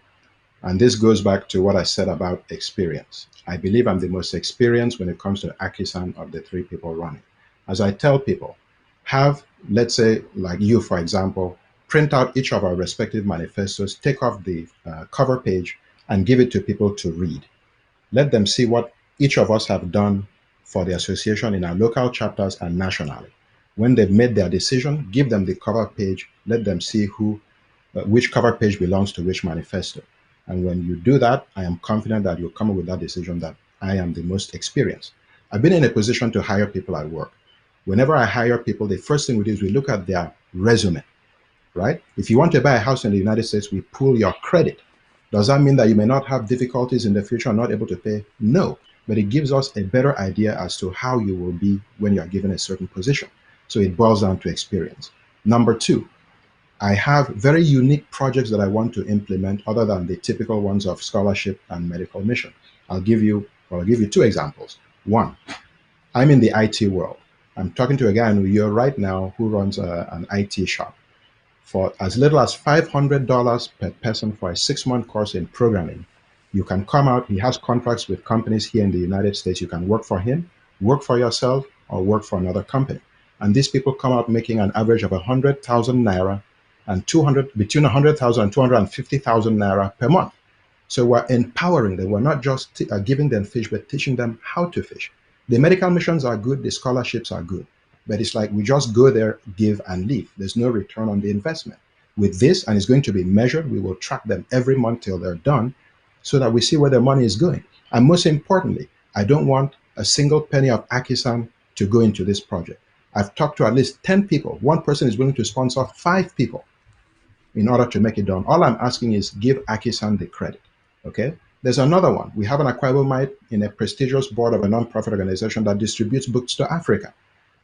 Speaker 5: and this goes back to what I said about experience. I believe I'm the most experienced when it comes to Akisan of the 3 people running. As I tell people, have, let's say, like you, for example, print out each of our respective manifestos, take off the cover page and give it to people to read. Let them see what each of us have done for the association in our local chapters and nationally. When they've made their decision, give them the cover page, let them see which cover page belongs to which manifesto. And when you do that, I am confident that you'll come up with that decision that I am the most experienced. I've been in a position to hire people at work. Whenever I hire people, the first thing we do is we look at their resume, right? If you want to buy a house in the United States, we pull your credit. Does that mean that you may not have difficulties in the future, not able to pay? No, but it gives us a better idea as to how you will be when you are given a certain position. So it boils down to experience. Number 2, I have very unique projects that I want to implement other than the typical ones of scholarship and medical mission. I'll give you 2 examples. 1, I'm in the IT world. I'm talking to a guy in New York right now who runs an IT shop. For as little as $500 per person for a 6-month course in programming, you can come out. He has contracts with companies here in the United States. You can work for him, work for yourself, or work for another company. And these people come out making an average of 100,000 naira and between 100,000 and 250,000 naira per month. So we're empowering them. We're not just giving them fish, but teaching them how to fish. The medical missions are good. The scholarships are good. But it's like we just go there, give, and leave. There's no return on the investment. With this, and it's going to be measured, we will track them every month till they're done so that we see where their money is going. And most importantly, I don't want a single penny of Akisan to go into this project. I've talked to at least 10 people. One person is willing to sponsor 5 people in order to make it done. All I'm asking is give Akisan the credit, okay? There's another one. We have an Akwa Ibomite in a prestigious board of a non-profit organization that distributes books to Africa.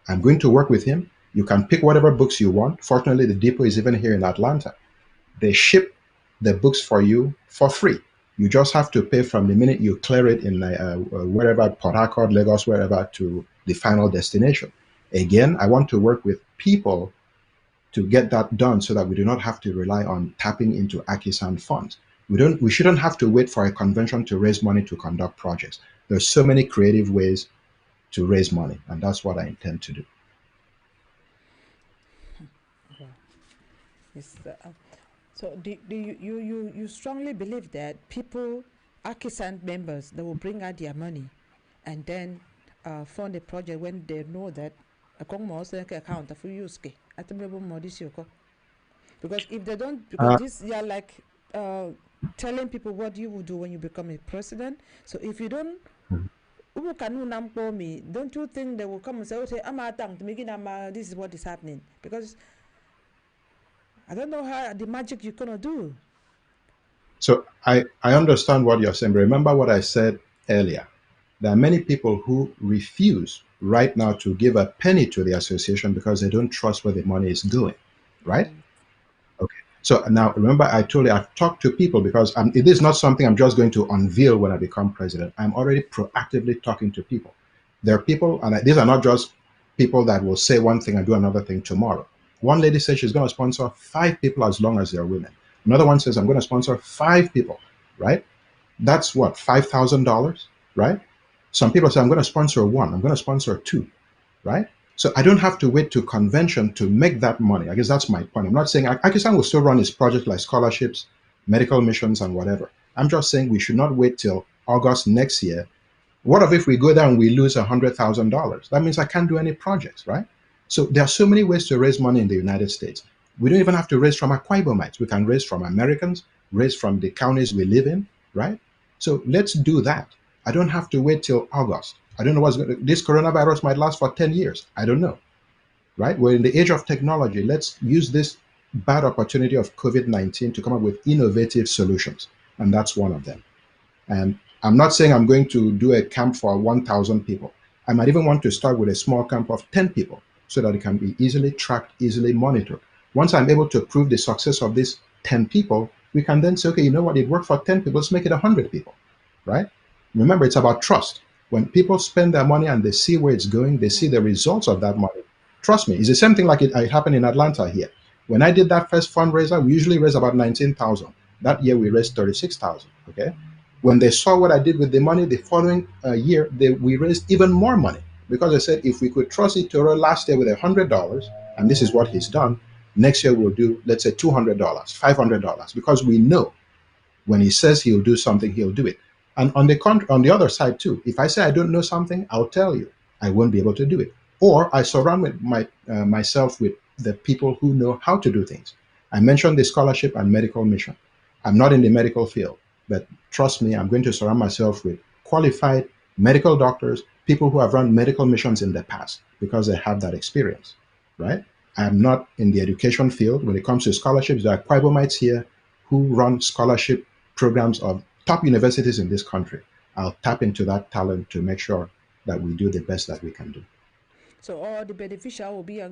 Speaker 5: I'm going to work with him. You can pick whatever books you want. Fortunately, the depot is even here in Atlanta. They ship the books for you for free. You just have to pay from the minute you clear it in wherever, Port Harcourt, Lagos, wherever, to the final destination. Again, I want to work with people to get that done so that we do not have to rely on tapping into Akisan funds. We shouldn't have to wait for a convention to raise money to conduct projects. There's so many creative ways to raise money, and that's what I intend to do.
Speaker 2: Yes, so do you strongly believe that people, Akisan members, they will bring out their money and then fund a project when they know that account for use because if they don't, because this, you are like telling people what you will do when you become a president. So if you don't, don't you think they will come and say, okay, this is what is happening? Because I don't know how the magic you're gonna do.
Speaker 5: So I understand what you're saying. But remember what I said earlier. There are many people who refuse right now to give a penny to the association because they don't trust where the money is going, right? Okay. So now remember, I told you I've talked to people because it is not something I'm just going to unveil when I become president. I'm already proactively talking to people. There are people, and these are not just people that will say one thing and do another thing tomorrow. One lady said she's going to sponsor 5 people as long as they're women. Another one says, I'm going to sponsor 5 people, right? That's what, $5,000, right? Some people say, I'm going to sponsor 1, I'm going to sponsor 2, right? So I don't have to wait to convention to make that money. I guess that's my point. I'm not saying Akisan will still run his project like scholarships, medical missions, and whatever. I'm just saying we should not wait till August next year. What if we go there and we lose $100,000? That means I can't do any projects, right? So there are so many ways to raise money in the United States. We don't even have to raise from Akwa Ibomites. We can raise from Americans, raise from the counties we live in, right? So let's do that. I don't have to wait till August. I don't know what's going to, this coronavirus might last for 10 years. I don't know, right? We're in the age of technology. Let's use this bad opportunity of COVID-19 to come up with innovative solutions. And that's one of them. And I'm not saying I'm going to do a camp for 1,000 people. I might even want to start with a small camp of 10 people so that it can be easily tracked, easily monitored. Once I'm able to prove the success of these 10 people, we can then say, okay, you know what, it worked for 10 people, let's make it 100 people, right? Remember, it's about trust. When people spend their money and they see where it's going, they see the results of that money. Trust me, it's the same thing like it happened in Atlanta here. When I did that first fundraiser, we usually raise about 19,000. That year we raised 36,000, okay? When they saw what I did with the money, the following year, we raised even more money because I said, if we could trust Itoro last year with $100, and this is what he's done, next year we'll do, let's say, $200, $500, because we know when he says he'll do something, he'll do it. And on the other side too, if I say I don't know something, I'll tell you I won't be able to do it. Or I surround myself with the people who know how to do things. I mentioned the scholarship and medical mission. I'm not in the medical field, but trust me, I'm going to surround myself with qualified medical doctors, people who have run medical missions in the past because they have that experience, right? I'm not in the education field. When it comes to scholarships, there are Akwa Ibomites here who run scholarship programs of top universities in this country. I'll tap into that talent to make sure that we do the best that we can do.
Speaker 2: So all the beneficial will be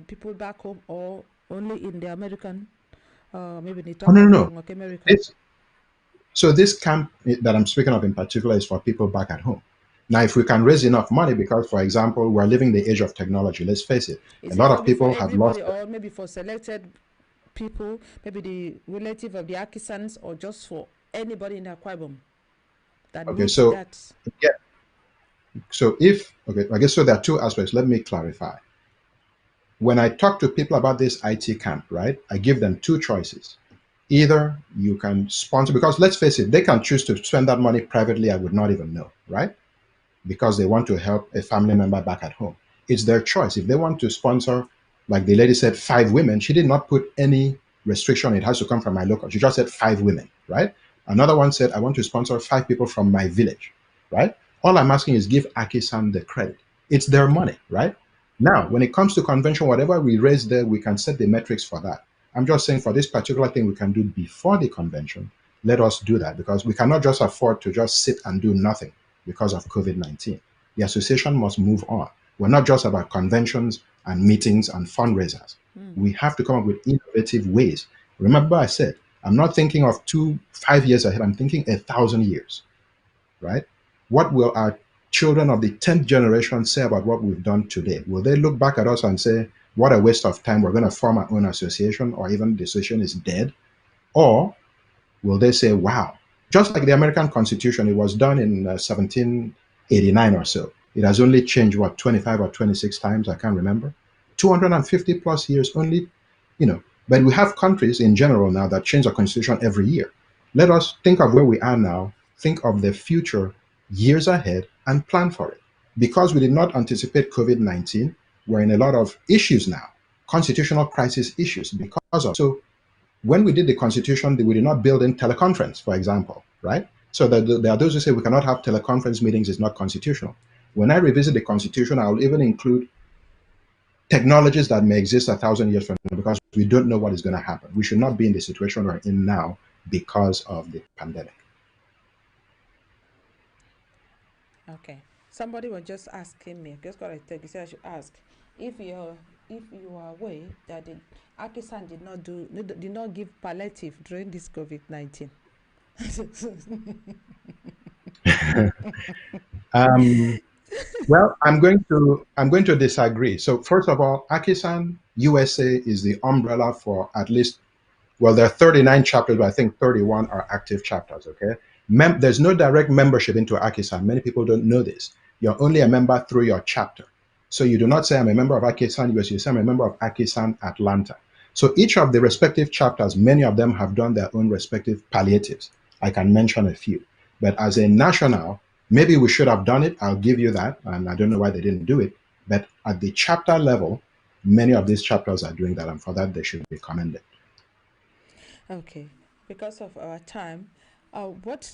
Speaker 2: people back home or only in the American, maybe the top
Speaker 5: no.
Speaker 2: Like America.
Speaker 5: So this camp that I'm speaking of in particular is for people back at home. Now, if we can raise enough money, because, for example, we're living the age of technology, let's face it, a lot of people have lost.
Speaker 2: Or maybe for selected people, maybe the relative of the Akisans, or just for anybody in the Akwa Ibom that needs that.
Speaker 5: Yeah. So I guess so there are two aspects. Let me clarify. When I talk to people about this IT camp, right, I give them two choices. Either you can sponsor, because let's face it, they can choose to spend that money privately. I would not even know, right? Because they want to help a family member back at home. It's their choice. If they want to sponsor, like the lady said, 5 women, she did not put any restriction. It has to come from my local. She just said 5 women, right? Another one said, I want to sponsor 5 people from my village, right? All I'm asking is give Aki-san the credit. It's their money, right? Now, when it comes to convention, whatever we raise there, we can set the metrics for that. I'm just saying for this particular thing we can do before the convention, let us do that, because we cannot just afford to just sit and do nothing because of COVID-19. The association must move on. We're not just about conventions and meetings and fundraisers. We have to come up with innovative ways. Remember I said, I'm not thinking of 5 years ahead, I'm thinking 1,000 years, right? What will our children of the 10th generation say about what we've done today? Will they look back at us and say, what a waste of time, we're going to form our own association, or even the association is dead? Or will they say, wow, just like the American Constitution, it was done in 1789 or so. It has only changed, what, 25 or 26 times, I can't remember. 250 plus years only, but we have countries in general now that change the constitution every year. Let us think of where we are now, think of the future years ahead, and plan for it. Because we did not anticipate COVID-19, we're in a lot of issues now, constitutional crisis issues because of. So when we did the constitution, we did not build in teleconference, for example, right? So there are those who say we cannot have teleconference meetings, it's not constitutional. When I revisit the constitution, I'll even include technologies that may exist 1,000 years from now, because we don't know what is going to happen. We should not be in the situation we're in now because of the pandemic.
Speaker 2: Okay. Somebody was just asking me, just got a text, he said I should ask if you are aware that the Aki-san did not give palliative during this COVID-19.
Speaker 5: Well, I'm going to disagree. So first of all, Aki-san USA is the umbrella for at least, well, there are 39 chapters, but I think 31 are active chapters, okay? There's no direct membership into Aki-san. Many people don't know this. You're only a member through your chapter. So you do not say, I'm a member of Akisan US, you say, I'm a member of Akisan Atlanta. So each of the respective chapters, many of them have done their own respective palliatives. I can mention a few. But as a national, maybe we should have done it. I'll give you that. And I don't know why they didn't do it. But at the chapter level, many of these chapters are doing that. And for that, they should be commended.
Speaker 2: Okay, because of our time, what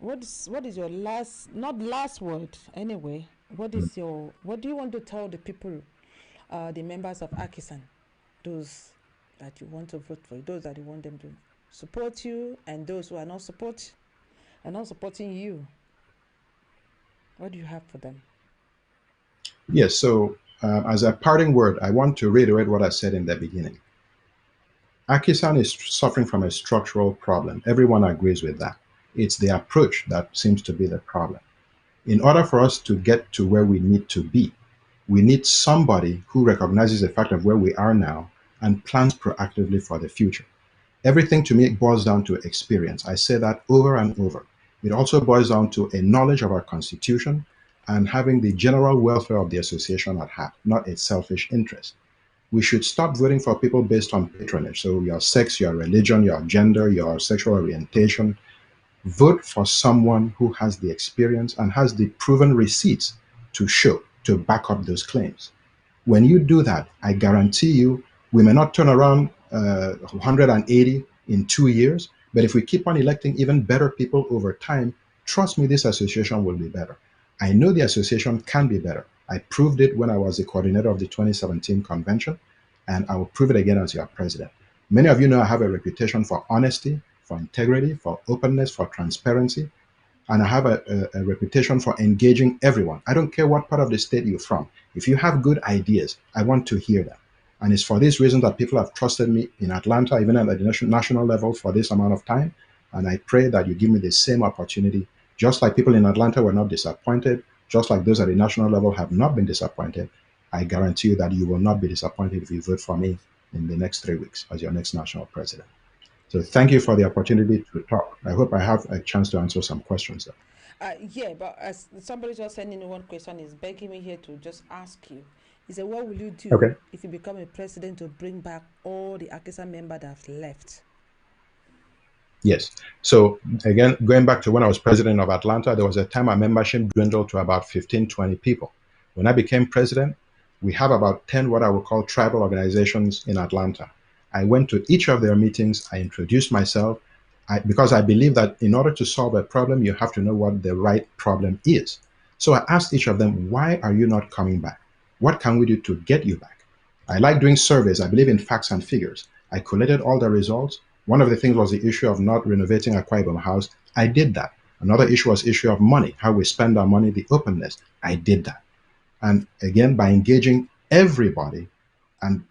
Speaker 2: is your last, not last word anyway? What do you want to tell the people, the members of Akisan, those that you want to vote for, those that you want them to support you, and those who are not supporting you? What do you have for them?
Speaker 5: Yes. So as a parting word, I want to reiterate what I said in the beginning. Akisan is suffering from a structural problem. Everyone agrees with that. It's the approach that seems to be the problem. In order for us to get to where we need to be, we need somebody who recognizes the fact of where we are now and plans proactively for the future. Everything to me boils down to experience. I say that over and over. It also boils down to a knowledge of our Constitution and having the general welfare of the association at heart, not its selfish interest. We should stop voting for people based on patronage. So your sex, your religion, your gender, your sexual orientation. Vote for someone who has the experience and has the proven receipts to show, to back up those claims. When you do that, I guarantee you, we may not turn around 180 in 2 years, but if we keep on electing even better people over time, trust me, this association will be better. I know the association can be better. I proved it when I was the coordinator of the 2017 convention, and I will prove it again as your president. Many of you know I have a reputation for honesty, for integrity, for openness, for transparency, and I have a reputation for engaging everyone. I don't care what part of the state you're from. If you have good ideas, I want to hear them. And it's for this reason that people have trusted me in Atlanta, even at the national level, for this amount of time. And I pray that you give me the same opportunity. Just like people in Atlanta were not disappointed, just like those at the national level have not been disappointed, I guarantee you that you will not be disappointed if you vote for me in the next 3 weeks as your next national president. So thank you for the opportunity to talk. I hope I have a chance to answer some questions.
Speaker 2: Yeah, but as somebody just sending one question is begging me here to just ask you. He said, what will you do
Speaker 5: Okay.
Speaker 2: if you become a president to bring back all the Akisan members that have left?
Speaker 5: Yes. So again, going back to when I was president of Atlanta, there was a time our membership dwindled to about 15, 20 people. When I became president, we have about 10 what I would call tribal organizations in Atlanta. I went to each of their meetings. I introduced myself because I believe that in order to solve a problem, you have to know what the right problem is. So I asked each of them, why are you not coming back? What can we do to get you back? I like doing surveys. I believe in facts and figures. I collated all the results. One of the things was the issue of not renovating Akwa Ibom House. I did that. Another issue was issue of money, how we spend our money, the openness. I did that. And again, by engaging everybody and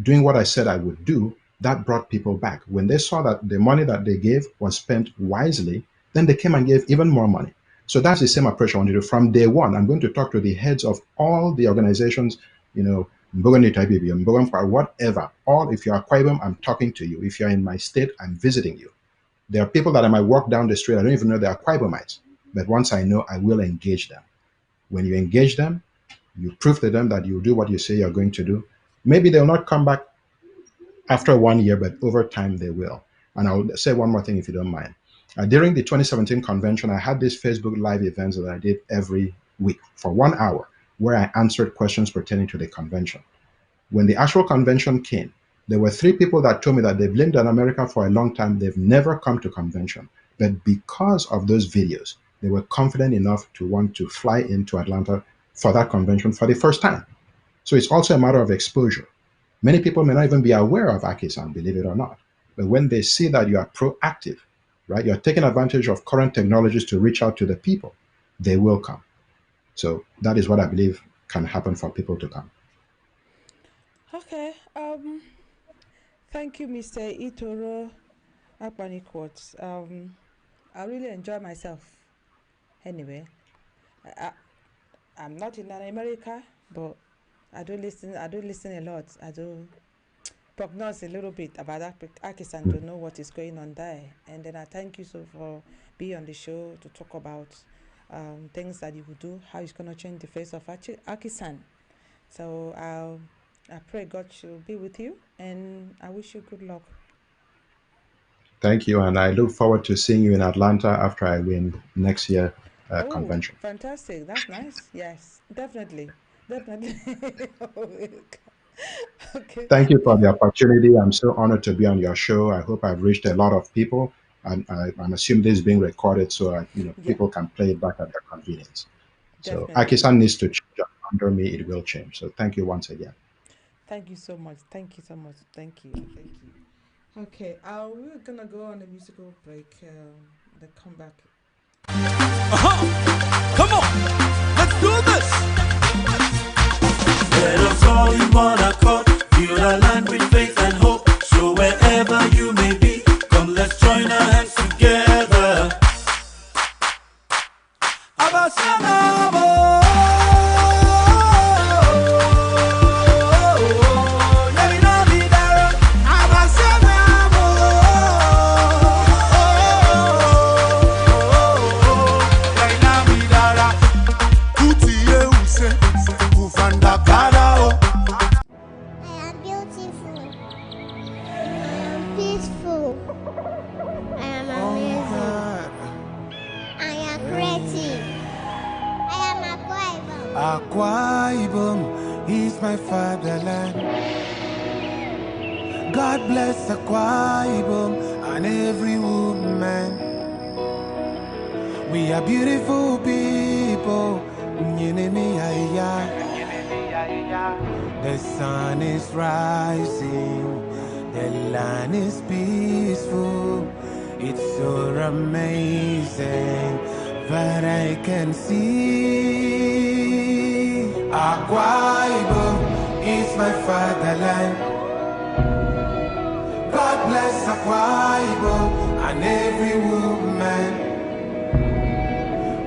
Speaker 5: doing what I said I would do, that brought people back. When they saw that the money that they gave was spent wisely, then they came and gave even more money. So that's the same approach I want to do from day one. I'm going to talk to the heads of all the organizations, whatever. All, if you're Akwa Ibom, I'm talking to you. If you're in my state, I'm visiting you. There are people that I might walk down the street, I don't even know they're Akwa Ibomites. But once I know, I will engage them. When you engage them, you prove to them that you do what you say you're going to do. Maybe they'll not come back after 1 year, but over time they will. And I'll say one more thing if you don't mind. During the 2017 convention, I had these Facebook Live events that I did every week for 1 hour, where I answered questions pertaining to the convention. When the actual convention came, there were 3 people that told me that they've lived in America for a long time, they've never come to convention. But because of those videos, they were confident enough to want to fly into Atlanta for that convention for the first time. So it's also a matter of exposure. Many people may not even be aware of Akisan, believe it or not. But when they see that you are proactive, right, you're taking advantage of current technologies to reach out to the people, they will come. So that is what I believe can happen for people to come.
Speaker 2: Okay. Thank you, Mr. Itoro Akpan-Iquot. I really enjoy myself. Anyway, I'm not in America, but I do listen a lot. I do prognose a little bit about Akisan to know what is going on there. And then I thank you so for being on the show to talk about things that you will do, how it's going to change the face of Akisan. So I pray God should be with you, and I wish you good luck.
Speaker 5: Thank you, and I look forward to seeing you in Atlanta after I win next year convention.
Speaker 2: Fantastic! That's nice. Yes, definitely. Okay.
Speaker 5: Thank you for the opportunity. I'm so honored to be on your show. I hope I've reached a lot of people. I'm assuming this is being recorded, so
Speaker 2: Yeah.
Speaker 5: people can play it back at their convenience. So
Speaker 2: Definitely.
Speaker 5: Akisan needs to change. Under me, it will change. So thank you once again.
Speaker 2: Thank you so much. Thank you so much. Thank you. Okay, we're gonna go on a musical break. Then come back.
Speaker 3: Come on, let's do this.
Speaker 1: Let us all in one accord, build our land with faith and hope. So wherever you may be, come let's join our hands together.
Speaker 6: Akwa Ibom is my fatherland. God bless Akwa Ibom and every woman. We are beautiful people. The sun is rising, the land is peaceful. It's so amazing that I can see. Akwa Ibom is my fatherland. God bless Akwa Ibom and every woman.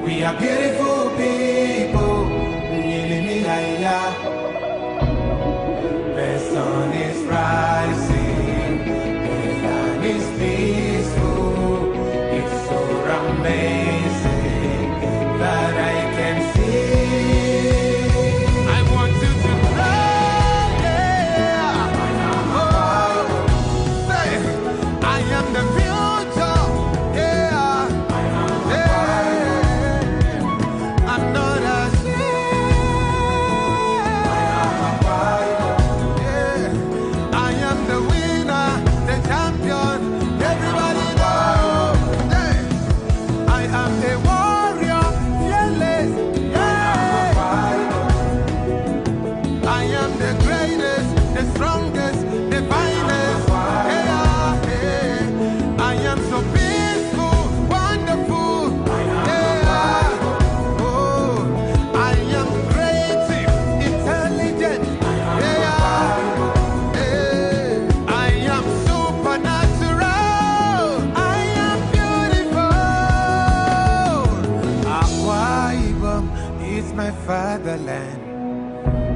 Speaker 6: We are beautiful people. The sun is rising, the land is peaceful. It's so amazing that I can see.
Speaker 1: I want you to know, yeah. Say, I am the future, yeah. I'm not ashamed. I am the winner, the champion. Everybody know. I am a warrior, fearless. I am the greatest, the strongest, the finest. I am so peaceful, wonderful. I am creative, intelligent. I am supernatural. I am beautiful.
Speaker 6: Akwa Ibom is my fatherland.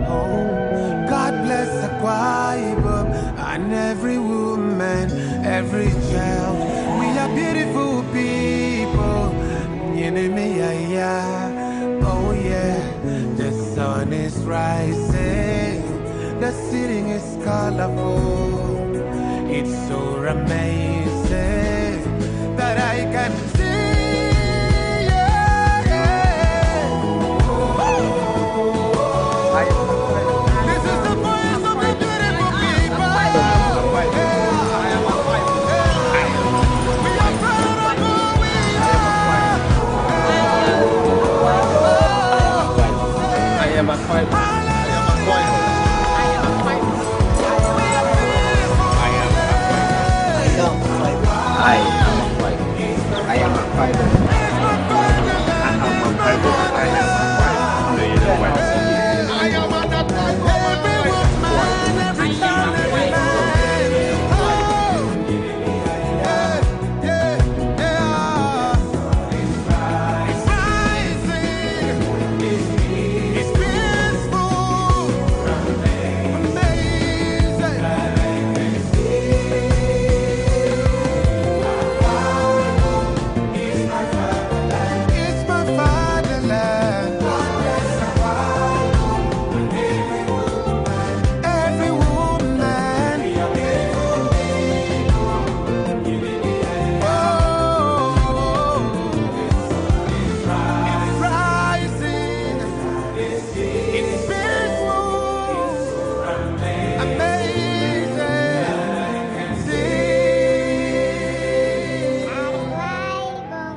Speaker 6: Oh, God bless Akwa Ibom and every woman, every child. We are beautiful people. Oh yeah, the sun is rising, the city is colorful. It's so amazing that I can